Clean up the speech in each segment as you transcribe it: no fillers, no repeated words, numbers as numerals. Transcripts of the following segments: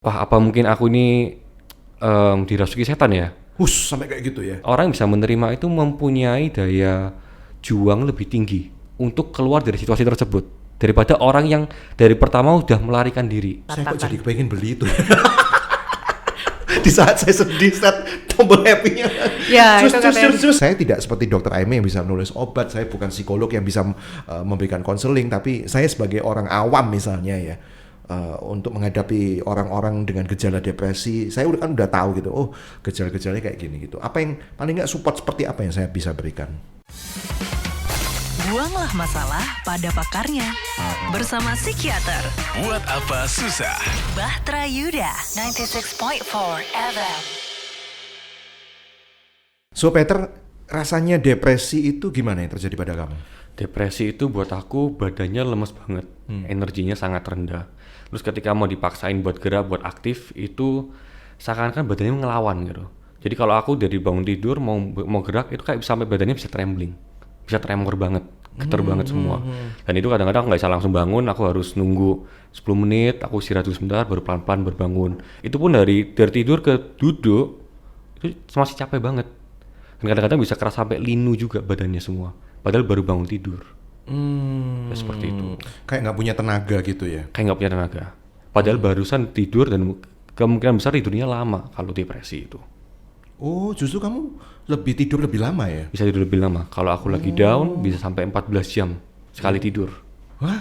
Wah, apa mungkin aku ini dirasuki setan ya? Sampai kayak gitu ya. Orang yang bisa menerima itu mempunyai daya juang lebih tinggi untuk keluar dari situasi tersebut daripada orang yang dari pertama udah melarikan diri. Saya kok jadi pengen beli itu. Di saat saya sedih, saat tombol happy-nya. Ya, itu katanya. Saya tidak seperti Dokter Aime yang bisa menulis obat. Saya bukan psikolog yang bisa memberikan konseling. Tapi saya sebagai orang awam misalnya ya, untuk menghadapi orang-orang dengan gejala depresi, saya udah tahu gitu. Oh, gejala-gejalanya kayak gini gitu. Apa yang paling nggak support seperti apa yang saya bisa berikan? Buanglah masalah pada pakarnya. Bersama psikiater Buat apa susah? Bahtera Yuda 96.4 FM. So Peter, rasanya depresi itu gimana yang terjadi pada kamu? Depresi itu buat aku badannya lemes banget, energinya sangat rendah. Terus ketika mau dipaksain buat gerak, buat aktif, itu seakan-akan badannya ngelawan gitu. Jadi kalau aku dari bangun tidur mau gerak, itu kayak sampai badannya bisa trembling, bisa tremor banget, getar banget semua. Dan itu kadang-kadang nggak bisa langsung bangun, aku harus nunggu 10 menit, aku istirahat dulu sebentar, baru pelan-pelan berbangun. Itu pun dari tidur ke duduk, itu masih capek banget. Dan kadang-kadang bisa keras sampai linu juga badannya semua. Padahal baru bangun tidur. Ya, seperti itu. Kayak nggak punya tenaga gitu ya? Kayak nggak punya tenaga. Padahal barusan tidur dan kemungkinan besar tidurnya lama kalau depresi itu. Oh, justru kamu lebih tidur lebih lama ya? Bisa tidur lebih lama. Kalau aku lagi down bisa sampai 14 jam sekali tidur. Wah,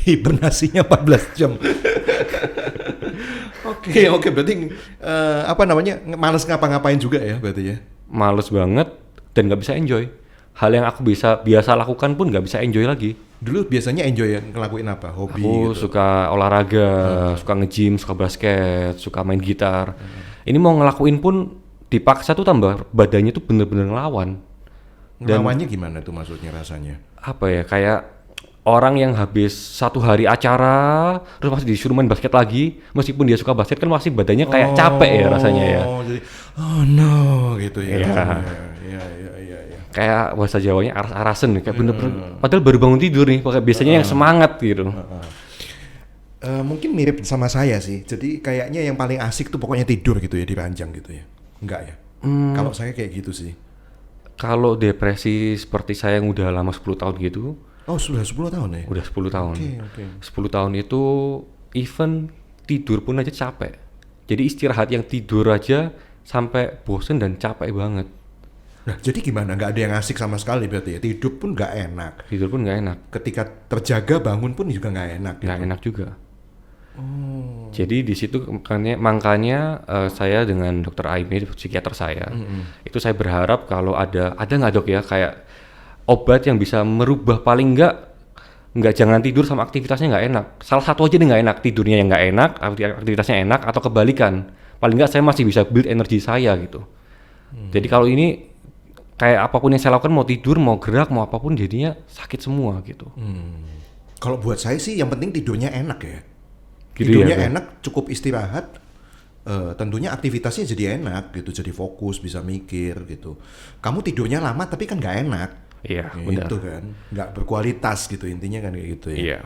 hibernasinya 14 jam. Oke, berarti males ngapa-ngapain juga ya berarti ya? Males banget dan nggak bisa enjoy. Hal yang aku biasa lakukan pun nggak bisa enjoy lagi. Dulu biasanya enjoy ngelakuin apa? Hobi Aku gitu? suka olahraga, suka nge-gym, suka basket, suka main gitar. Ini mau ngelakuin pun dipaksa tuh tambah badannya tuh bener-bener ngelawan. Ngelawannya gimana tuh maksudnya rasanya? Apa ya, kayak orang yang habis satu hari acara terus masih disuruh main basket lagi, meskipun dia suka basket kan masih badannya kayak capek ya rasanya ya. Jadi, oh no gitu ya. Iya. Iya. Kayak bahasa Jawanya aras-arasen kayak bener-bener padahal baru bangun tidur nih, pakai biasanya yang semangat gitu. Mungkin mirip sama saya sih. Jadi kayaknya yang paling asik tuh pokoknya tidur gitu ya, diranjang gitu ya. Enggak ya? Kalau saya kayak gitu sih. Kalau depresi seperti saya yang udah lama 10 tahun gitu, Oh, sudah 10 tahun ya? udah 10 tahun. Oke. 10 tahun itu even tidur pun aja capek. Jadi istirahat yang tidur aja sampai bosen dan capek banget. Nah, jadi gimana? Nggak ada yang asik sama sekali berarti ya? Tidur pun nggak enak. Tidur pun nggak enak. Ketika terjaga bangun pun juga nggak enak. Nggak gitu. enak juga. Jadi di situ makanya saya dengan Dokter Aime, psikiater saya, itu saya berharap kalau ada nggak dok ya kayak obat yang bisa merubah paling nggak jangan tidur sama aktivitasnya nggak enak. Salah satu aja nih nggak enak, tidurnya yang nggak enak, aktivitasnya enak atau kebalikan. Paling nggak saya masih bisa build energi saya gitu. Jadi kalau ini kayak apapun yang saya lakukan, mau tidur, mau gerak, mau apapun jadinya sakit semua gitu. Kalau buat saya sih yang penting tidurnya enak ya. Gitu Tidurnya ya, Bang? enak, cukup istirahat. Tentunya aktivitasnya jadi enak gitu, jadi fokus, bisa mikir gitu. Kamu tidurnya lama tapi kan nggak enak. Iya, benar. Itu kan, nggak berkualitas gitu intinya kan kayak gitu ya. Iya.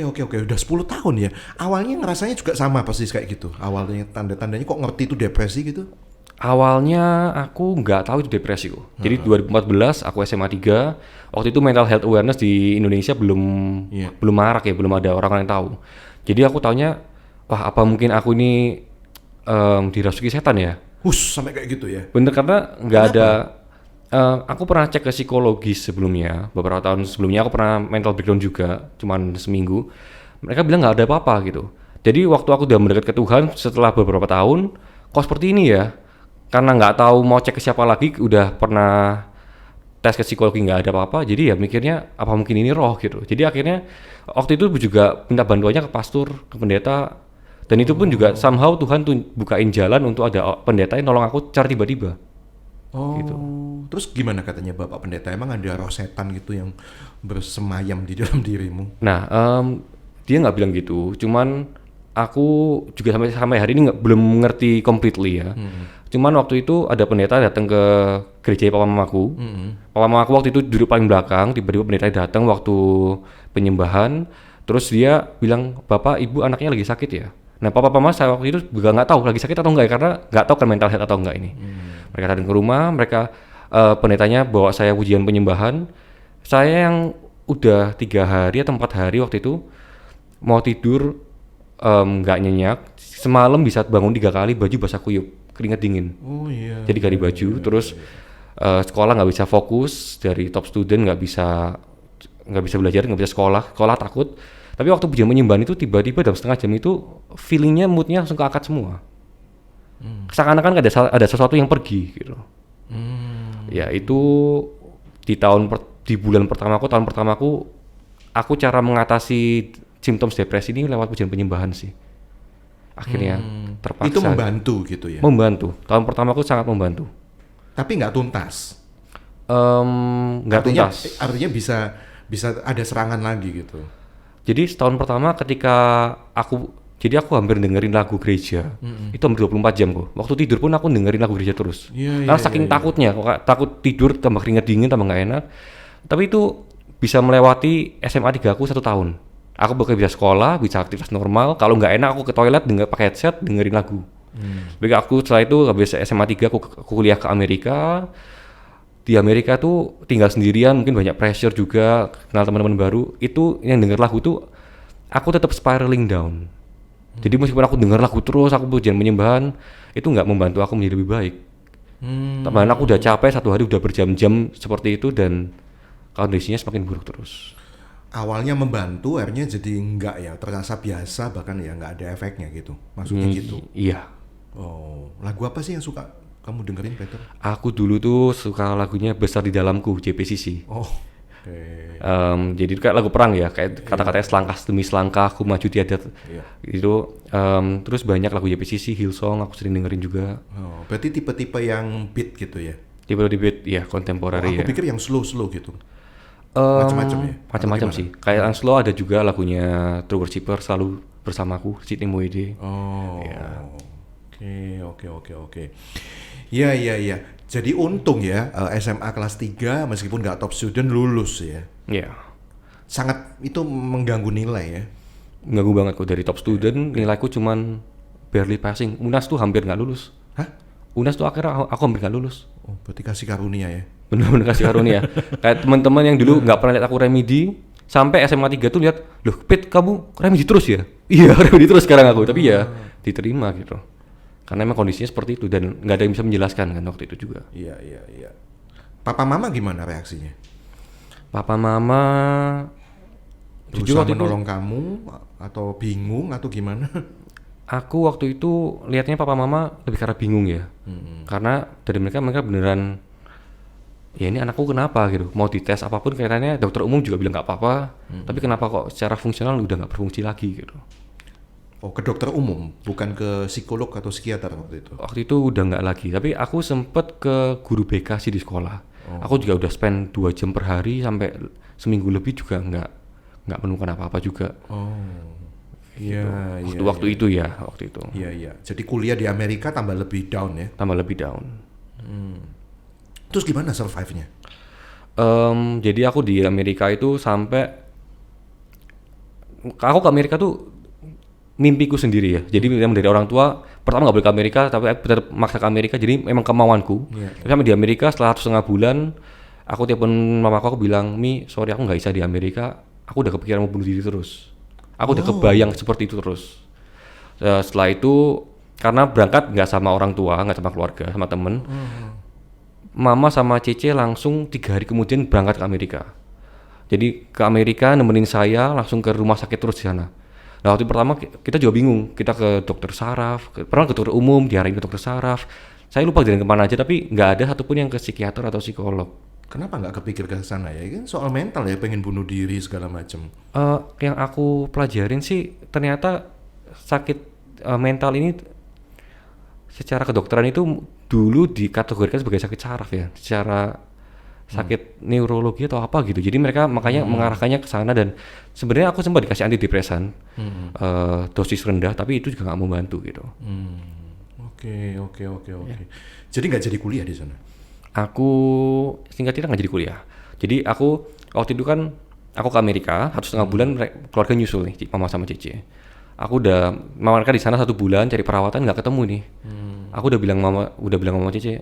Oke, udah 10 tahun ya. Awalnya ngerasanya juga sama persis kayak gitu. Awalnya tanda-tandanya kok ngerti itu depresi gitu? Awalnya aku nggak tahu itu depresi kok. Jadi 2014 aku SMA 3. Waktu itu mental health awareness di Indonesia belum marak ya, belum ada orang yang tahu. Jadi aku taunya, wah apa mungkin aku ini dirasuki setan ya? Sampai kayak gitu ya. Bener, karena nggak ada. Aku pernah cek ke psikologis sebelumnya, beberapa tahun sebelumnya aku pernah mental breakdown juga, cuman seminggu. Mereka bilang nggak ada apa-apa gitu. Jadi waktu aku udah mendekat ke Tuhan setelah beberapa tahun, kok seperti ini ya? Karena nggak tahu mau cek ke siapa lagi, udah pernah tes ke psikologi nggak ada apa-apa, jadi ya mikirnya apa mungkin ini roh gitu. Jadi akhirnya waktu itu juga minta bantuannya ke pastor, ke pendeta, dan itu pun juga somehow Tuhan tuh bukain jalan untuk ada pendeta yang nolong aku secara tiba-tiba. Gitu. Terus gimana katanya Bapak Pendeta? Emang ada roh setan gitu yang bersemayam di dalam dirimu? Nah, dia nggak bilang gitu, cuman aku juga sampai hari ini belum mengerti completely ya. Cuman waktu itu ada pendeta datang ke gereja papa mamaku. Papa mamaku waktu itu duduk paling belakang, tiba-tiba pendeta datang waktu penyembahan, terus dia bilang, "Bapak, Ibu anaknya lagi sakit ya?" Nah papa mama saya waktu itu juga nggak tahu lagi sakit atau enggak ya, karena nggak tahu kan mental health atau enggak ini. Mereka datang ke rumah, mereka pendetanya bawa saya ujian penyembahan. Saya yang udah 3 hari atau 4 hari waktu itu mau tidur nggak nyenyak, semalam bisa bangun 3 kali, baju basah kuyup, keringat dingin. Oh iya. Jadi ganti baju, terus sekolah nggak bisa fokus, dari top student nggak bisa belajar, nggak bisa sekolah takut. Tapi waktu ujian penyembahan itu tiba-tiba dalam setengah jam itu feelingnya, moodnya langsung keangkat semua. Seakan-akan ada sesuatu yang pergi gitu. Ya itu di bulan pertamaku, tahun pertamaku, aku cara mengatasi simptom depresi ini lewat ujian penyembahan sih. Akhirnya terpaksa. Itu membantu gitu ya? Membantu. Tahun pertamaku sangat membantu. Tapi nggak tuntas? Nggak tuntas. Artinya bisa ada serangan lagi gitu? Jadi setahun pertama ketika aku hampir dengerin lagu gereja, itu hampir 24 jam kok. Waktu tidur pun aku dengerin lagu gereja terus. Karena saking takutnya, takut tidur tambah keringat dingin, tambah nggak enak. Tapi itu bisa melewati SMA 3 aku 1 tahun. Aku bakal bisa sekolah, bisa aktivitas normal. Kalau nggak enak aku ke toilet pakai headset dengerin lagu. Jadi aku setelah itu habis SMA 3 aku kuliah ke Amerika. Di Amerika tuh tinggal sendirian, mungkin banyak pressure juga, kenal teman-teman baru. Itu yang denger lagu tuh aku tetap spiraling down. Jadi meskipun aku denger lagu terus, aku ujian penyembahan, itu nggak membantu aku menjadi lebih baik. Tambahan aku udah capek 1 hari, udah berjam-jam seperti itu, dan kondisinya semakin buruk terus. Awalnya membantu, akhirnya jadi enggak ya, terasa biasa, bahkan ya nggak ada efeknya gitu, maksudnya gitu. Iya. Oh, lagu apa sih yang suka kamu dengerin, Peter? Aku dulu tuh suka lagunya Besar di Dalamku, JPCC. Oh, oke. Jadi kayak lagu perang ya, kayak kata-katanya selangkah demi selangkah, aku maju tiada. Itu terus banyak lagu JPCC, Hillsong aku sering dengerin juga. Oh, berarti tipe-tipe yang beat gitu ya? Tipe-tipe beat ya, kontemporari ya. Aku pikir yang slow gitu. Macam-macam ya? Macam-macam sih. Kayak yang slow ada juga lagunya True Worshipper, Selalu Bersamaku, Sydney Moede. Oh, ya. Oke. Iya. Jadi untung ya SMA kelas 3 meskipun nggak top student lulus ya. Iya. Sangat itu mengganggu nilai ya. Mengganggu banget kok, dari top student nilaiku cuman barely passing. UNAS tuh hampir nggak lulus. Hah? UNAS tuh akhirnya aku hampir nggak lulus. Oh, berarti kasih karunia ya. Bener-bener kasih karunia. Kayak teman-teman yang dulu nggak pernah lihat aku remedi, sampai SMA 3 tuh lihat, loh Pit kamu remedi terus ya? Iya remedi terus sekarang aku, tapi ya diterima gitu. Karena emang kondisinya seperti itu dan nggak ada yang bisa menjelaskan kan waktu itu juga. Iya. Papa mama gimana reaksinya? Papa mama Berusaha menolong kamu atau bingung atau gimana? Aku waktu itu lihatnya papa mama lebih karena bingung ya. Karena dari mereka beneran, ya ini anakku kenapa gitu, mau dites apapun kayaknya dokter umum juga bilang nggak apa-apa, tapi kenapa kok secara fungsional udah nggak berfungsi lagi gitu. Oh, ke dokter umum, bukan ke psikolog atau psikiater waktu itu? Waktu itu udah nggak lagi, tapi aku sempet ke guru BK sih di sekolah. Aku juga udah spend 2 jam per hari sampai seminggu lebih juga nggak menemukan apa-apa juga. Iya. Waktu itu. Iya. Jadi kuliah di Amerika tambah lebih down ya? Tambah lebih down. Terus gimana survive-nya? Jadi aku di Amerika itu sampai aku ke Amerika tuh mimpiku sendiri ya. Jadi memang dari orang tua pertama nggak boleh ke Amerika, tapi tetap maksa ke Amerika. Jadi memang kemauanku. Sampai di Amerika setelah 1,5 bulan, aku telepon mamaku, aku bilang, Mi, sorry aku nggak bisa di Amerika. Aku udah kepikiran mau bunuh diri terus. Aku udah kebayang seperti itu terus. Setelah itu karena berangkat nggak sama orang tua, nggak sama keluarga, sama temen. Mama sama Cece langsung 3 hari kemudian berangkat ke Amerika. Jadi ke Amerika nemenin saya langsung ke rumah sakit terus di sana. Nah waktu pertama kita juga bingung, kita ke dokter saraf, pernah ke dokter umum, diarahin ke dokter saraf. Saya lupa jalan kemana aja, tapi nggak ada satupun yang ke psikiater atau psikolog. Kenapa nggak kepikir ke sana ya? Kan soal mental ya, pengen bunuh diri segala macam. Yang aku pelajarin sih ternyata sakit mental ini secara kedokteran itu dulu dikategorikan sebagai sakit saraf ya, secara sakit neurologi atau apa gitu. Jadi mereka makanya mengarahkannya ke sana, dan sebenarnya aku sempat dikasih antidepresan dosis rendah, tapi itu juga nggak membantu gitu. Oke. Jadi nggak jadi kuliah di sana? Aku singkat cerita nggak jadi kuliah. Jadi aku waktu itu kan aku ke Amerika 1,5 bulan, keluarga nyusul nih, mama sama Cece. aku udah mereka di sana 1 bulan cari perawatan nggak ketemu nih. Aku udah bilang mama Cece,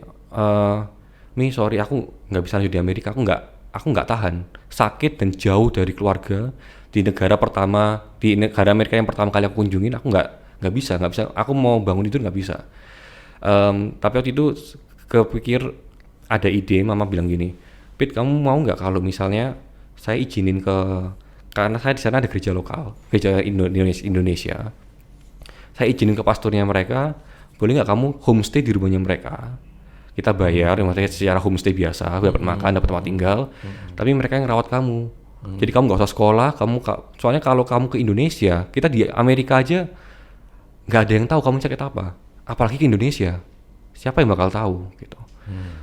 Mi sorry aku nggak bisa lanjut di Amerika, aku nggak tahan sakit dan jauh dari keluarga di negara Amerika yang pertama kali aku kunjungin, aku nggak bisa, aku mau bangun itu nggak bisa. Tapi waktu itu kepikir ada ide, mama bilang gini, Pit kamu mau nggak kalau misalnya saya izinin karena saya di sana ada gereja lokal, gereja Indonesia, saya izinin ke pastornya mereka, boleh nggak kamu homestay di rumahnya mereka, kita bayar, maksudnya secara homestay biasa, dapat makan, dapat tempat tinggal, tapi mereka yang rawat kamu. Jadi kamu nggak usah sekolah, soalnya kalau kamu ke Indonesia, kita di Amerika aja nggak ada yang tahu kamu sakit apa, apalagi ke Indonesia, siapa yang bakal tahu gitu.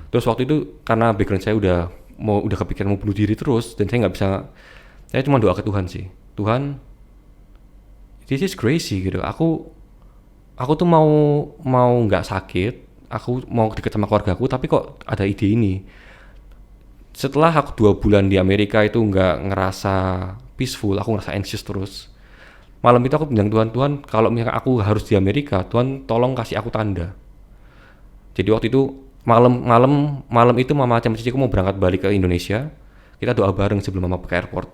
Terus waktu itu karena background saya udah kepikiran mau bunuh diri terus, dan saya nggak bisa, saya cuma doa ke Tuhan sih, Tuhan, this is crazy gitu. Aku tuh mau nggak sakit, aku mau deket sama keluargaku, tapi kok ada ide ini. Setelah aku 2 bulan di Amerika itu nggak ngerasa peaceful, aku ngerasa anxious terus. Malam itu aku bilang, Tuhan, kalau misalkan aku harus di Amerika, Tuhan tolong kasih aku tanda. Jadi waktu itu malam itu mama sama ciciku mau berangkat balik ke Indonesia, kita doa bareng sebelum mama ke airport.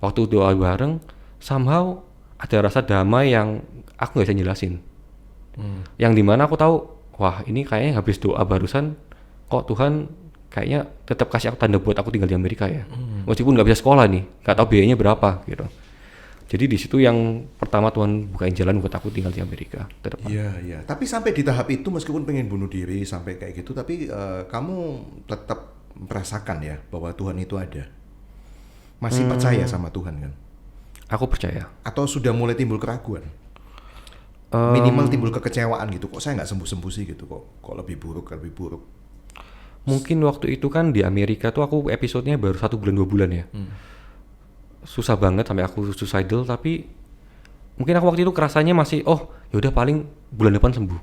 Waktu doa bareng, somehow ada rasa damai yang aku nggak bisa jelasin. Yang dimana aku tahu, wah ini kayaknya habis doa barusan, kok Tuhan kayaknya tetap kasih aku tanda buat aku tinggal di Amerika ya. Meskipun nggak bisa sekolah nih, nggak tahu biayanya berapa gitu. Jadi di situ yang pertama Tuhan bukain jalan buat aku tinggal di Amerika ke depan. Iya. Tapi sampai di tahap itu meskipun pengen bunuh diri sampai kayak gitu, tapi kamu tetap merasakan ya bahwa Tuhan itu ada. Masih percaya sama Tuhan kan? Aku percaya. Atau sudah mulai timbul keraguan? Minimal timbul kekecewaan gitu. Kok saya nggak sembuh-sembuh sih gitu? Kok lebih buruk? Mungkin waktu itu kan di Amerika tuh aku episodenya baru 1 bulan 2 bulan ya. Susah banget sampai aku suicidal, tapi mungkin aku waktu itu kerasanya masih yaudah paling bulan depan sembuh.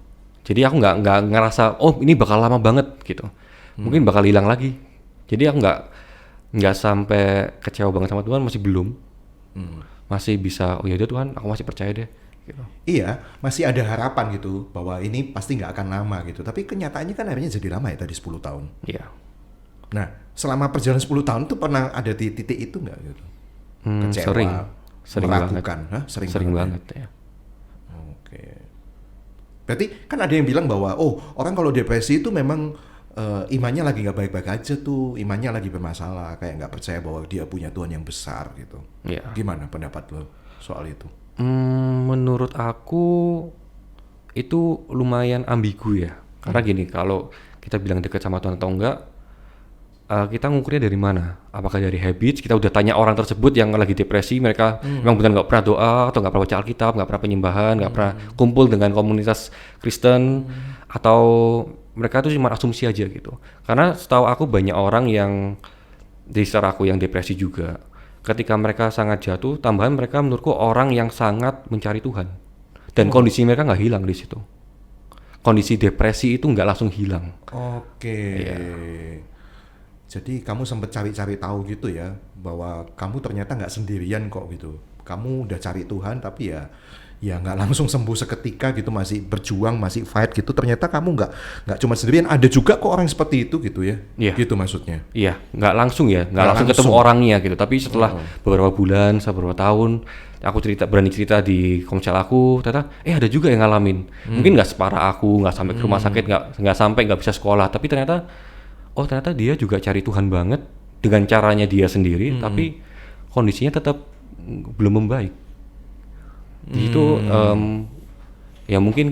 Jadi aku nggak ngerasa ini bakal lama banget gitu. Mungkin bakal hilang lagi. Jadi aku nggak sampai kecewa banget sama Tuhan, masih belum. Masih bisa yaudah Tuhan, aku masih percaya deh. Gitu. Iya, masih ada harapan gitu bahwa ini pasti nggak akan lama gitu. Tapi kenyataannya kan akhirnya jadi lama ya tadi 10 tahun. Iya. Nah, selama perjalanan 10 tahun itu pernah ada di titik itu nggak gitu? Kecewa, sering meragukan, banget. Sering banget ya. Oke. Berarti kan ada yang bilang bahwa orang kalau depresi itu memang imannya lagi nggak baik-baik aja tuh, imannya lagi bermasalah, kayak nggak percaya bahwa dia punya Tuhan yang besar gitu. Iya. Gimana pendapat lo soal itu? Menurut aku itu lumayan ambigu ya. Karena gini, kalau kita bilang dekat sama Tuhan atau enggak, kita ngukurnya dari mana? Apakah dari habits? Kita udah tanya orang tersebut yang lagi depresi, mereka memang benar nggak pernah doa atau nggak pernah baca Alkitab, nggak pernah penyembahan, nggak pernah kumpul dengan komunitas Kristen, atau mereka itu cuma asumsi aja gitu. Karena setahu aku banyak orang yang di sekitar aku yang depresi juga. Ketika mereka sangat jatuh, tambahan mereka menurutku orang yang sangat mencari Tuhan, dan kondisi mereka nggak hilang di situ. Kondisi depresi itu nggak langsung hilang. Oke. Jadi kamu sempat cari-cari tahu gitu ya, bahwa kamu ternyata nggak sendirian kok gitu. Kamu udah cari Tuhan tapi ya nggak langsung sembuh seketika gitu, masih berjuang, masih fight gitu. Ternyata kamu nggak cuma sendirian, ada juga kok orang seperti itu gitu ya. Iya. Gitu maksudnya. Iya, nggak langsung langsung ketemu orangnya gitu. Tapi setelah beberapa bulan, beberapa tahun, aku berani cerita di komsel aku, ternyata ada juga yang ngalamin. Mungkin nggak separah aku, nggak sampai ke rumah sakit, nggak sampai nggak bisa sekolah. Tapi ternyata dia juga cari Tuhan banget dengan caranya dia sendiri, tapi kondisinya tetap belum membaik. Itu ya mungkin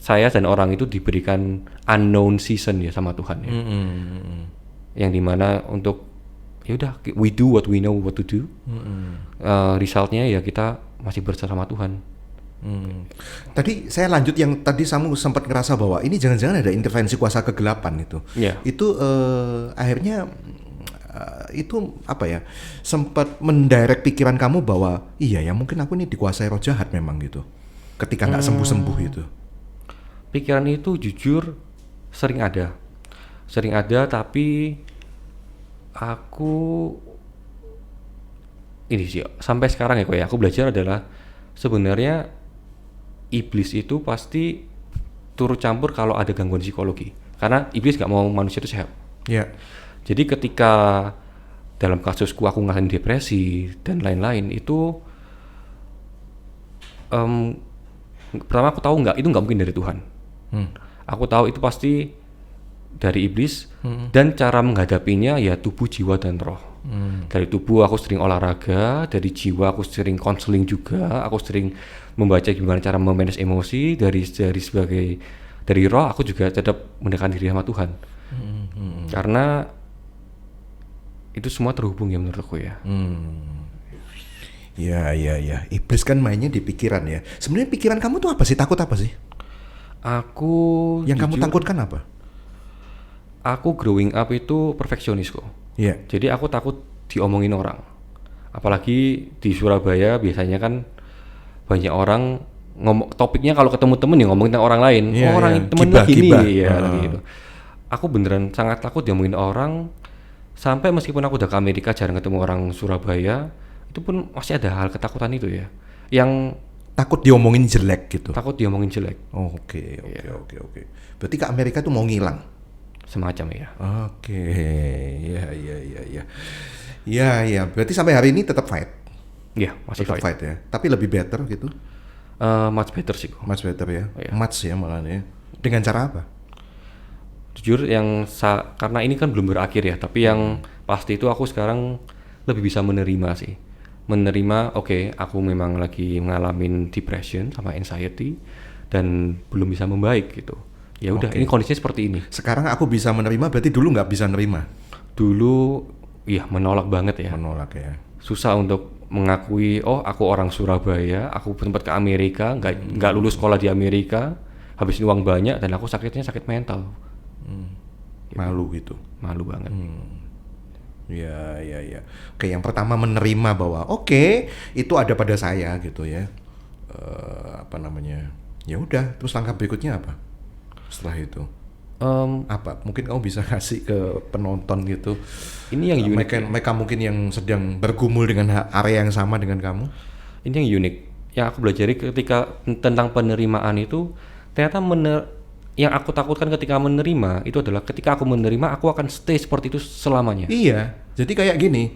saya dan orang itu diberikan unknown season ya sama Tuhan ya. Yang dimana untuk ya udah we do what we know what to do. Resultnya ya kita masih bersama Tuhan. Tadi saya lanjut yang tadi kamu sempat ngerasa bahwa ini jangan-jangan ada intervensi kuasa kegelapan itu. Yeah. Itu akhirnya itu apa ya, sempat mendirect pikiran kamu bahwa iya ya mungkin aku ini dikuasai roh jahat memang gitu. Ketika nggak sembuh-sembuh itu. Pikiran itu jujur sering ada, tapi aku ini sih sampai sekarang ya aku belajar adalah sebenarnya iblis itu pasti turut campur kalau ada gangguan psikologi. Karena iblis nggak mau manusia itu sehat. Ya. Jadi ketika dalam kasusku aku ngalamin depresi dan lain-lain itu, pertama aku tahu itu nggak mungkin dari Tuhan. Aku tahu itu pasti dari iblis, dan cara menghadapinya ya tubuh, jiwa, dan roh. Dari tubuh aku sering olahraga, dari jiwa aku sering konseling juga, aku sering membaca gimana cara memanage emosi, dari roh aku juga tetap mendekatkan diri sama Tuhan. Karena itu semua terhubung ya menurut aku ya. Ya. Iblis kan mainnya di pikiran ya. Sebenarnya pikiran kamu tuh apa sih? Takut apa sih? Aku Yang kamu jujur, takutkan apa? Aku growing up itu perfeksionis kok. Iya. Jadi aku takut diomongin orang. Apalagi di Surabaya biasanya kan banyak orang ngomong, topiknya kalau ketemu temen ya ngomongin tentang orang lain. Iya, Orang iya. temen Gibah, gini gibah. ya gitu. Aku beneran sangat takut diomongin orang, sampai meskipun aku udah ke Amerika jarang ketemu orang Surabaya, itu pun masih ada hal ketakutan itu ya. Yang Takut diomongin jelek gitu. takut diomongin jelek Oke. Berarti ke Amerika tuh mau ngilang. semacam ya. Oke. Ya. Berarti sampai hari ini tetap fight. Iya, masih Tetap fight. fight ya. Tapi lebih better gitu. Much better sih kok. Much better ya. Iya. Much ya malah ya. Dengan cara apa? Jujur karena ini kan belum berakhir ya, tapi yang pasti itu aku sekarang lebih bisa menerima sih. Menerima, oke, aku memang lagi ngalamin depression sama anxiety dan belum bisa membaik gitu. Ya udah, ini kondisinya seperti ini. Sekarang aku bisa menerima, berarti dulu nggak bisa nerima. Dulu iya menolak banget ya. Menolak ya. Susah untuk mengakui, oh aku orang Surabaya, aku sempat ke Amerika, nggak lulus sekolah di Amerika, habisin uang banyak, dan aku sakitnya sakit mental. Malu gitu. Malu banget. Ya. Oke, yang pertama menerima bahwa itu ada pada saya gitu ya. Ya udah, terus langkah berikutnya apa? Setelah itu apa? Mungkin kamu bisa kasih ke penonton gitu. Ini yang unik. Mereka mungkin yang sedang bergumul dengan area yang sama dengan kamu. Ini yang unik. Yang aku pelajari ketika tentang penerimaan itu, ternyata yang aku takutkan ketika menerima itu adalah ketika aku menerima aku akan stay seperti itu selamanya. Iya. Jadi kayak gini.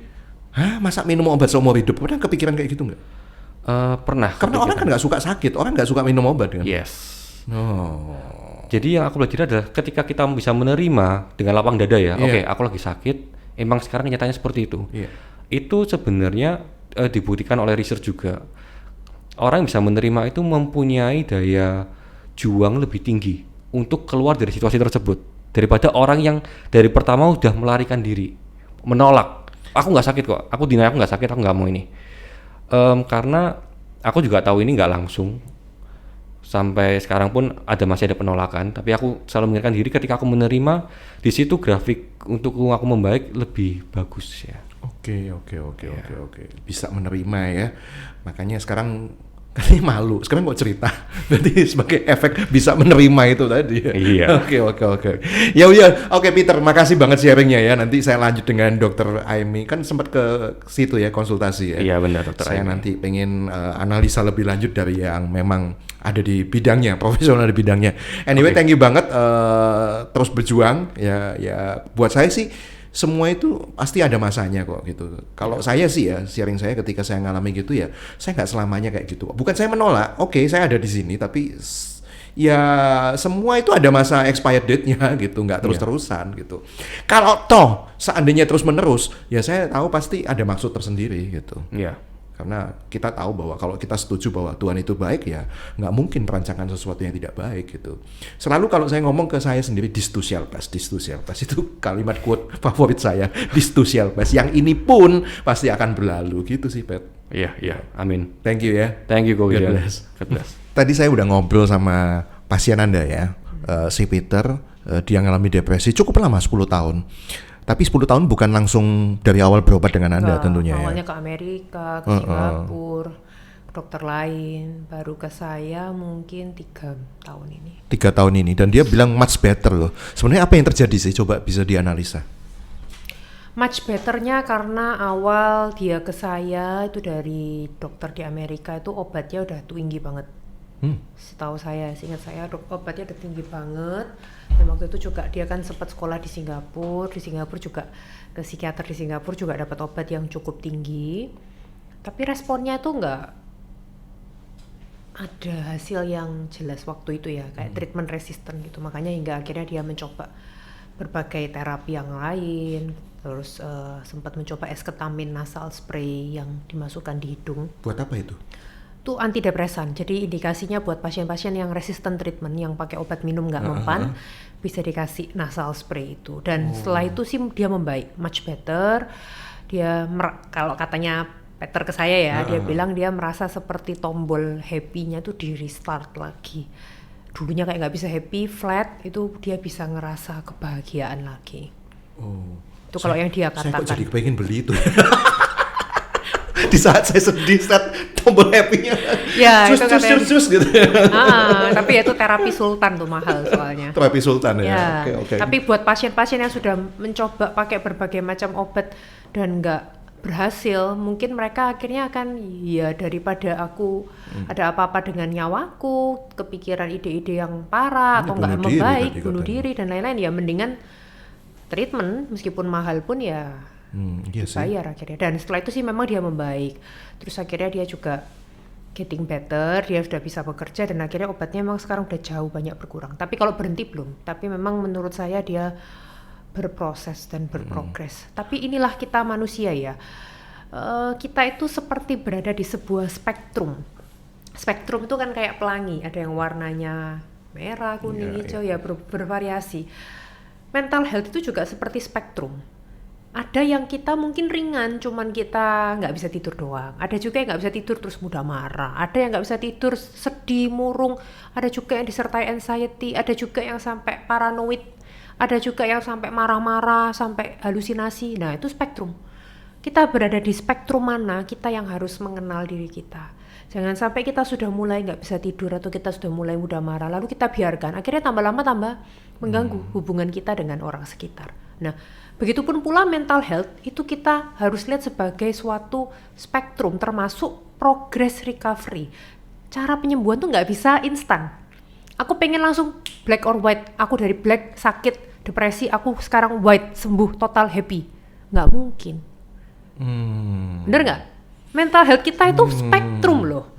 Masa minum obat seumur hidup? Pernah kepikiran kayak gitu nggak? Pernah. Karena orang kan nggak suka sakit, orang nggak suka minum obat kan? Yes. Oh. Jadi yang aku pelajari adalah ketika kita bisa menerima dengan lapang dada ya. Iya. Oke, aku lagi sakit. Emang sekarang nyatanya seperti itu. Iya. Itu sebenarnya dibuktikan oleh research juga. Orang yang bisa menerima itu mempunyai daya juang lebih tinggi untuk keluar dari situasi tersebut daripada orang yang dari pertama udah melarikan diri, menolak. Aku nggak sakit kok, aku nggak sakit, aku nggak mau ini. Karena aku juga tahu ini nggak langsung. Sampai sekarang pun masih ada penolakan, tapi aku selalu mengingatkan diri ketika aku menerima, di situ grafik untuk aku membaik lebih bagus ya. Oke. Bisa menerima ya. Makanya sekarang kali malu. Sekarang kok cerita. Berarti sebagai efek bisa menerima itu tadi. Iya. Oke. Ya udah. Oke Peter, makasih banget sharingnya ya. Nanti saya lanjut dengan Dr. Aimee. Kan sempat ke situ ya konsultasi ya. Iya benar Dr. Saya Aimee. nanti pengen analisa lebih lanjut dari yang memang ada di bidangnya, profesional di bidangnya. Anyway, thank you banget. Terus berjuang ya. Buat saya sih semua itu pasti ada masanya kok gitu. Kalau saya sih ya, sharing saya ketika saya ngalami gitu ya, saya nggak selamanya kayak gitu. Bukan saya menolak, saya ada di sini, tapi ya semua itu ada masa expired date-nya gitu, nggak terus-terusan gitu. Kalau toh seandainya terus-menerus, ya saya tahu pasti ada maksud tersendiri gitu. Iya. Karena kita tahu bahwa kalau kita setuju bahwa Tuhan itu baik, ya nggak mungkin merancangkan sesuatu yang tidak baik gitu. Selalu kalau saya ngomong ke saya sendiri, this too shall pass, itu kalimat quote favorit saya, this too shall pass. Yang ini pun pasti akan berlalu gitu sih, Pet. Iya, amin. Thank you ya. Thank you, God God bless. bless. Tadi saya udah ngobrol sama pasien Anda ya, si Peter, dia ngalami depresi cukup lama, 10 tahun. Tapi 10 tahun bukan langsung dari awal berobat dengan Anda tentunya awalnya ya. ke Amerika, ke Singapura, ke dokter lain, baru ke saya mungkin 3 tahun ini. 3 tahun ini, dan dia bilang much better loh. Sebenarnya apa yang terjadi sih? Coba bisa dianalisa. Much betternya karena awal dia ke saya itu dari dokter di Amerika itu obatnya udah tinggi banget. Setahu saya, seingat saya obatnya udah tinggi banget. Dan waktu itu juga dia kan sempat sekolah di Singapura juga ke psikiater di Singapura juga dapat obat yang cukup tinggi. Tapi responnya tuh nggak ada hasil yang jelas waktu itu ya, kayak treatment resistant gitu. Makanya hingga akhirnya dia mencoba berbagai terapi yang lain. Terus sempat mencoba esketamin nasal spray yang dimasukkan di hidung. Buat apa itu? Itu antidepresan. Jadi indikasinya buat pasien-pasien yang resistant treatment, yang pakai obat minum nggak mempan, bisa dikasih nasal spray itu. Dan setelah itu sih dia membaik, much better. Dia kalau katanya Peter ke saya ya, dia bilang dia merasa seperti tombol happy-nya tuh di restart lagi. Dulunya kayak nggak bisa happy, flat, itu dia bisa ngerasa kebahagiaan lagi. Itu kalau yang dia katakan. Saya kok jadi pengen beli itu. Di saat saya sedih, saat tombol happy-nya. Ya, itu katanya. Cus gitu. Tapi itu terapi sultan tuh mahal soalnya. Terapi sultan ya. Ya. Oke. Tapi buat pasien-pasien yang sudah mencoba pakai berbagai macam obat dan nggak berhasil, mungkin mereka akhirnya akan ya daripada aku ada apa-apa dengan nyawaku, kepikiran ide-ide yang parah atau nggak membaik, bunuh diri dan lain-lain, ya mendingan treatment meskipun mahal pun ya bayar akhirnya. Dan setelah itu sih memang dia membaik. Terus akhirnya dia juga getting better, dia sudah bisa bekerja dan akhirnya obatnya memang sekarang udah jauh banyak berkurang. Tapi kalau berhenti belum. Tapi memang menurut saya dia berproses dan berprogres. Tapi inilah kita manusia ya. Kita itu seperti berada di sebuah spektrum. Spektrum itu kan kayak pelangi, ada yang warnanya merah, kuning, hijau ya bervariasi. Mental health itu juga seperti spektrum. Ada yang kita mungkin ringan, cuman kita nggak bisa tidur doang. Ada juga yang nggak bisa tidur terus mudah marah. Ada yang nggak bisa tidur sedih, murung. Ada juga yang disertai anxiety. Ada juga yang sampai paranoid. Ada juga yang sampai marah-marah, sampai halusinasi. Nah itu spektrum. Kita berada di spektrum mana, kita yang harus mengenal diri kita. Jangan sampai kita sudah mulai nggak bisa tidur atau kita sudah mulai mudah marah, lalu kita biarkan. Akhirnya tambah lama tambah mengganggu hubungan kita dengan orang sekitar. Nah, begitupun pula mental health itu kita harus lihat sebagai suatu spektrum, termasuk progress recovery. Cara penyembuhan tuh nggak bisa instan. Aku pengen langsung black or white. Aku dari black sakit, depresi, aku sekarang white, sembuh, total happy. Nggak mungkin. Bener nggak? Mental health kita itu spektrum loh.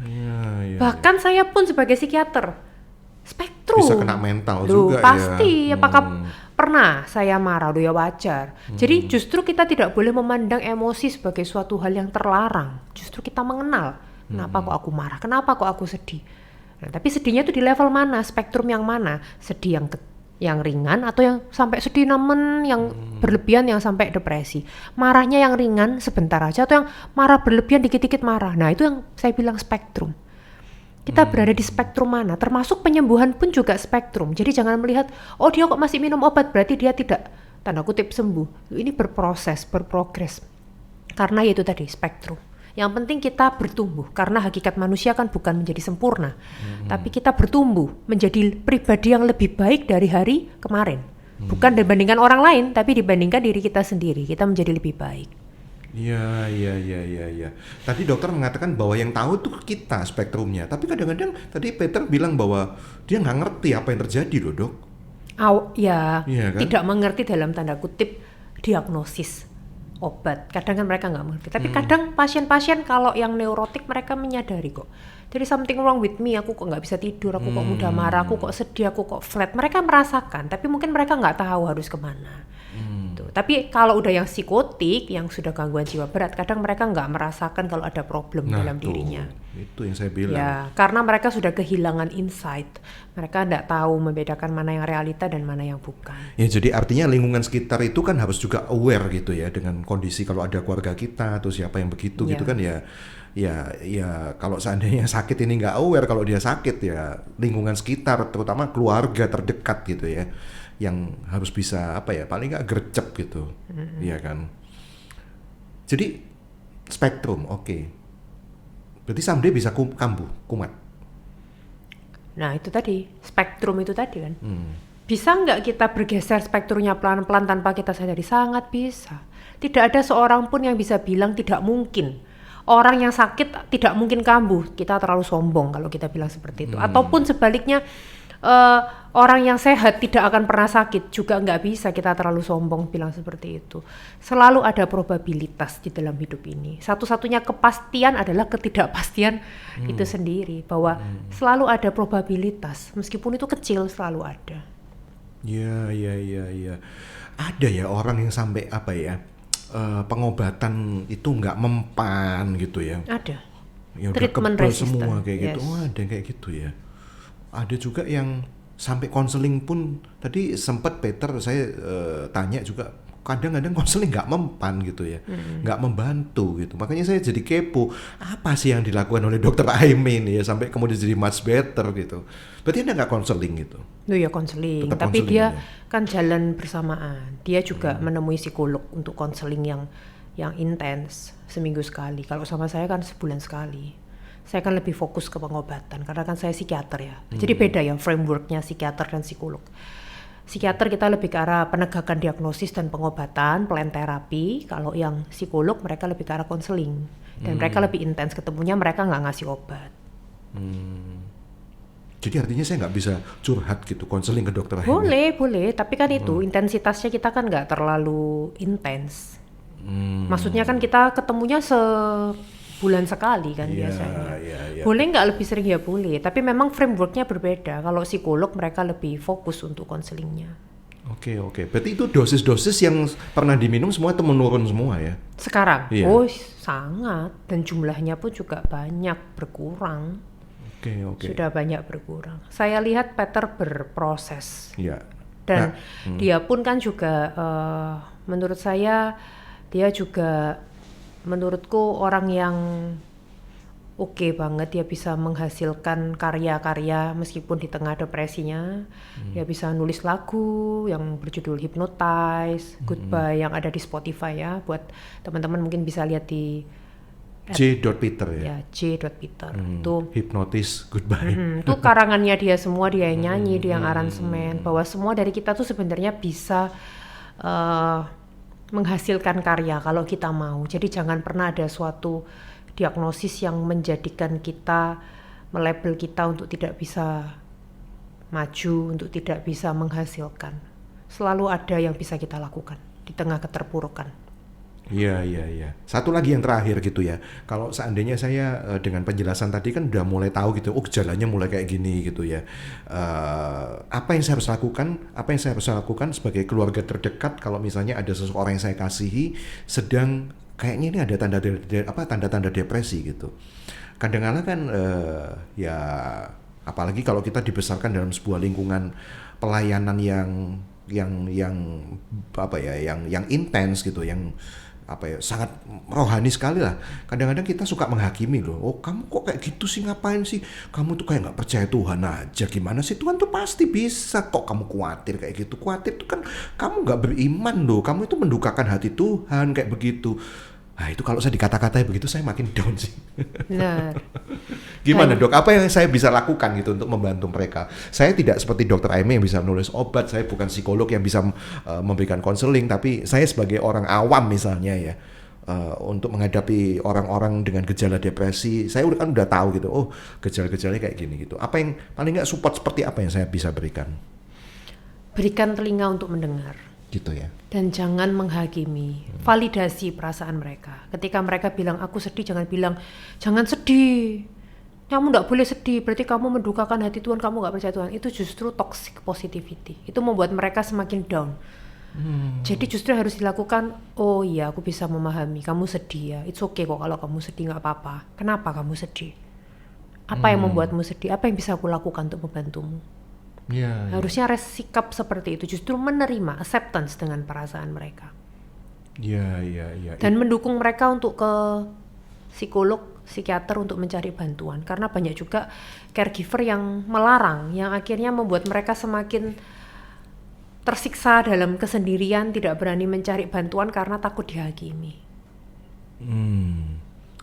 Bahkan saya pun sebagai psikiater, spektrum. Bisa kena mental Duh, juga pasti. ya. Apakah pernah saya marah? Udah ya wajar. Jadi justru kita tidak boleh memandang emosi sebagai suatu hal yang terlarang. Justru kita mengenal. Kenapa kok aku marah? Kenapa kok aku sedih? Nah, tapi sedihnya itu di level mana? Spektrum yang mana? Sedih yang ringan atau yang sampai sedih nemen, yang berlebihan, yang sampai depresi. Marahnya yang ringan sebentar aja atau yang marah berlebihan dikit-dikit marah. Nah itu yang saya bilang spektrum. Kita berada di spektrum mana, termasuk penyembuhan pun juga spektrum. Jadi jangan melihat, oh dia kok masih minum obat berarti dia tidak tanda kutip sembuh. Ini berproses, berprogres. Karena itu tadi spektrum. Yang penting kita bertumbuh, karena hakikat manusia kan bukan menjadi sempurna, tapi kita bertumbuh menjadi pribadi yang lebih baik dari hari kemarin. Bukan dibandingkan orang lain, tapi dibandingkan diri kita sendiri, kita menjadi lebih baik. Iya. Tadi dokter mengatakan bahwa yang tahu tuh kita spektrumnya, tapi kadang-kadang tadi Peter bilang bahwa dia nggak ngerti apa yang terjadi loh dok. Iya kan? Tidak mengerti dalam tanda kutip diagnosis obat. Kadang kan mereka nggak mengerti. Tapi kadang pasien-pasien kalau yang neurotik mereka menyadari kok. Jadi something wrong with me. Aku kok nggak bisa tidur. Aku kok mudah marah. Aku kok sedih. Aku kok flat. Mereka merasakan. Tapi mungkin mereka nggak tahu harus kemana. Tuh. Tapi kalau udah yang psikotik, yang sudah gangguan jiwa berat, kadang mereka nggak merasakan kalau ada problem dalam dirinya. Itu yang saya bilang. Ya, karena mereka sudah kehilangan insight. Mereka nggak tahu membedakan mana yang realita dan mana yang bukan. Ya, jadi artinya lingkungan sekitar itu kan harus juga aware gitu ya dengan kondisi kalau ada keluarga kita atau siapa yang begitu gitu kan ya. Ya kalau seandainya sakit ini nggak aware kalau dia sakit ya lingkungan sekitar terutama keluarga terdekat gitu ya yang harus bisa paling nggak gercep gitu, ya kan. Jadi spektrum, oke. Berarti someday bisa kambuh, kumat. Nah itu tadi spektrum itu tadi kan. Bisa nggak kita bergeser spektrumnya pelan-pelan tanpa kita sadari? Sangat bisa. Tidak ada seorang pun yang bisa bilang tidak mungkin. Orang yang sakit tidak mungkin kambuh. Kita terlalu sombong kalau kita bilang seperti itu. Ataupun sebaliknya, orang yang sehat tidak akan pernah sakit. Juga nggak bisa kita terlalu sombong bilang seperti itu. Selalu ada probabilitas di dalam hidup ini. Satu-satunya kepastian adalah ketidakpastian itu sendiri. Bahwa selalu ada probabilitas. Meskipun itu kecil, selalu ada. Ya. Ada ya orang yang sampai pengobatan itu nggak mempan gitu ya. Ada. Ya udah Treatment kebal resistant. semua kayak gitu. Yes. Oh, ada yang kayak gitu ya. Ada juga yang sampai konseling pun tadi sempat Peter saya tanya juga kadang-kadang konseling nggak mempan gitu ya, nggak membantu gitu. Makanya saya jadi kepo, apa sih yang dilakukan oleh Dokter Aimee ini ya sampai kemudian jadi much better gitu. Berarti Anda nggak konseling gitu? Itu ya konseling, Tetap tapi konseling dia ya? kan jalan bersamaan. Dia juga menemui psikolog untuk konseling yang intens seminggu sekali. Kalau sama saya kan sebulan sekali. Saya kan lebih fokus ke pengobatan karena kan saya psikiater ya. Jadi beda ya frameworknya psikiater dan psikolog. Psikiater kita lebih ke arah penegakan diagnosis dan pengobatan, plan terapi. Kalau yang psikolog mereka lebih ke arah konseling dan mereka lebih intens ketemunya, mereka nggak ngasih obat. Jadi artinya saya nggak bisa curhat gitu konseling ke Dokter Aimee. Boleh, tapi kan itu intensitasnya kita kan nggak terlalu intens. Maksudnya kan kita ketemunya sebulan sekali kan biasanya. Iya. Boleh nggak lebih sering ya boleh, tapi memang frameworknya berbeda. Kalau psikolog mereka lebih fokus untuk konselingnya. Oke. Berarti itu dosis-dosis yang pernah diminum semua itu menurun semua ya? Sekarang, Iya. oh sangat, dan jumlahnya pun juga banyak berkurang. Oke. Sudah banyak berkurang. Saya lihat Peter berproses. Iya. Dan dia pun kan juga menurut saya dia juga menurutku orang yang oke banget. Dia bisa menghasilkan karya-karya meskipun di tengah depresinya. Dia bisa nulis lagu yang berjudul Hypnotize, Goodbye yang ada di Spotify ya. Buat teman-teman mungkin bisa lihat di J.Peter ya? ya J.Peter. Itu Hypnotize Goodbye. itu karangannya dia semua, dia yang nyanyi, dia yang aransemen. Bahwa semua dari kita tuh sebenarnya bisa menghasilkan karya kalau kita mau. Jadi jangan pernah ada suatu diagnosis yang menjadikan kita, melabel kita untuk tidak bisa maju, untuk tidak bisa menghasilkan. Selalu ada yang bisa kita lakukan di tengah keterpurukan. Iya. Satu lagi yang terakhir gitu ya. Kalau seandainya saya dengan penjelasan tadi kan udah mulai tahu gitu, gejalanya mulai kayak gini gitu ya. Apa yang saya harus lakukan? Apa yang saya harus lakukan sebagai keluarga terdekat kalau misalnya ada seseorang yang saya kasihi sedang kayaknya ini ada tanda-tanda depresi gitu. Kadang-kadang kan ya apalagi kalau kita dibesarkan dalam sebuah lingkungan pelayanan yang intens gitu, yang sangat rohani sekali lah. Kadang-kadang kita suka menghakimi loh. Oh kamu kok kayak gitu sih, ngapain sih? Kamu tuh kayak nggak percaya Tuhan aja. Gimana sih, Tuhan tuh pasti bisa kok. Kamu khawatir kayak gitu. Khawatir tuh kan kamu nggak beriman loh. Kamu itu mendukakan hati Tuhan kayak begitu. Nah itu kalau saya dikata-katai begitu saya makin down sih. Benar. Gimana dok? Apa yang saya bisa lakukan gitu untuk membantu mereka? Saya tidak seperti Dokter Aimee yang bisa menulis obat. Saya bukan psikolog yang bisa memberikan konseling. Tapi saya sebagai orang awam misalnya ya, untuk menghadapi orang-orang dengan gejala depresi, saya kan udah tahu gitu. Oh gejala-gejalanya kayak gini gitu. Apa yang paling nggak support seperti apa yang saya bisa berikan? Berikan telinga untuk mendengar. Gitu ya. Dan jangan menghakimi, validasi perasaan mereka. Ketika mereka bilang aku sedih, jangan bilang jangan sedih, kamu nggak boleh sedih, berarti kamu mendukakan hati Tuhan, kamu nggak percaya Tuhan. Itu justru toxic positivity, itu membuat mereka semakin down. Jadi justru harus dilakukan, oh iya aku bisa memahami, kamu sedih ya, it's okay kok kalau kamu sedih, nggak apa-apa. Kenapa kamu sedih? Apa yang membuatmu sedih? Apa yang bisa aku lakukan untuk membantumu? Ya. Harusnya sikap seperti itu, justru menerima, acceptance dengan perasaan mereka. Iya. Dan mendukung mereka untuk ke psikolog, psikiater untuk mencari bantuan. Karena banyak juga caregiver yang melarang, yang akhirnya membuat mereka semakin tersiksa dalam kesendirian, tidak berani mencari bantuan karena takut dihakimi.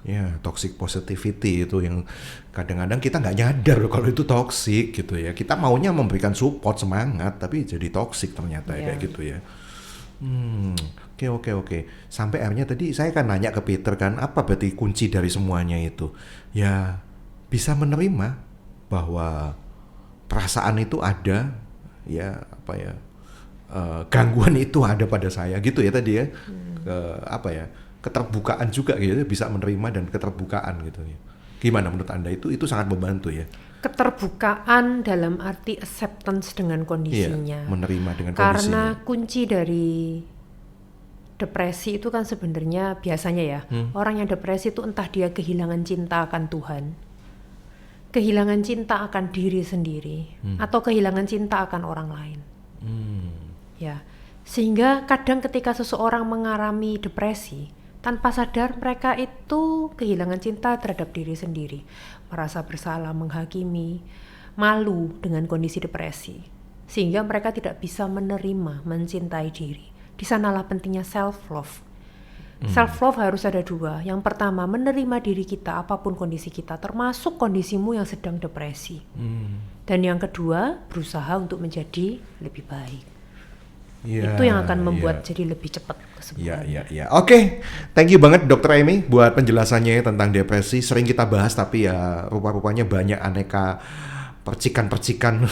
Ya, toxic positivity itu yang kadang-kadang kita nggak nyadar loh kalau itu toxic gitu ya. Kita maunya memberikan support, semangat, tapi jadi toxic ternyata ya, kayak gitu ya. Oke. Sampai akhirnya tadi saya kan nanya ke Peter kan, apa berarti kunci dari semuanya itu? Ya, bisa menerima bahwa perasaan itu ada, ya apa ya, gangguan itu ada pada saya gitu ya tadi ya. Keterbukaan juga gitu, bisa menerima dan keterbukaan gitu ya. Gimana menurut Anda itu sangat membantu ya? Keterbukaan dalam arti acceptance dengan kondisinya. Iya, menerima dengan Karena kondisinya. kunci dari depresi itu kan sebenarnya biasanya ya, orang yang depresi itu entah dia kehilangan cinta akan Tuhan, kehilangan cinta akan diri sendiri, atau kehilangan cinta akan orang lain. Ya, sehingga kadang ketika seseorang mengalami depresi, tanpa sadar mereka itu kehilangan cinta terhadap diri sendiri, merasa bersalah, menghakimi, malu dengan kondisi depresi, sehingga mereka tidak bisa menerima, mencintai diri. Di sanalah pentingnya self love. Self love harus ada dua. Yang pertama, menerima diri kita apapun kondisi kita, termasuk kondisimu yang sedang depresi. Dan yang kedua, berusaha untuk menjadi lebih baik. Ya, itu yang akan membuat jadi lebih cepat kesembuhan. Ya. Oke, thank you banget Dr. Amy buat penjelasannya tentang depresi. Sering kita bahas tapi ya rupa-rupanya banyak aneka percikan-percikan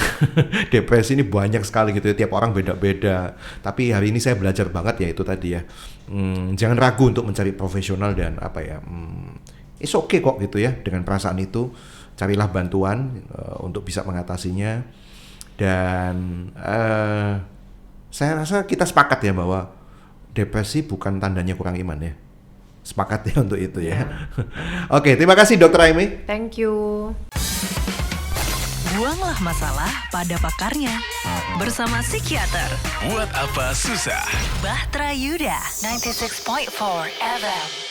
depresi ini banyak sekali gitu ya. Tiap orang beda-beda. Tapi hari ini saya belajar banget ya itu tadi ya. Jangan ragu untuk mencari profesional dan apa ya. It's okay kok gitu ya dengan perasaan itu. Carilah bantuan untuk bisa mengatasinya. Dan saya rasa kita sepakat ya bahwa depresi bukan tandanya kurang iman ya. Sepakat ya untuk itu ya. Oke, terima kasih Dr. Amy. Thank you. Buanglah masalah pada pakarnya. Bersama psikiater Buat apa susah? Bahtera Yuda 96.4 FM.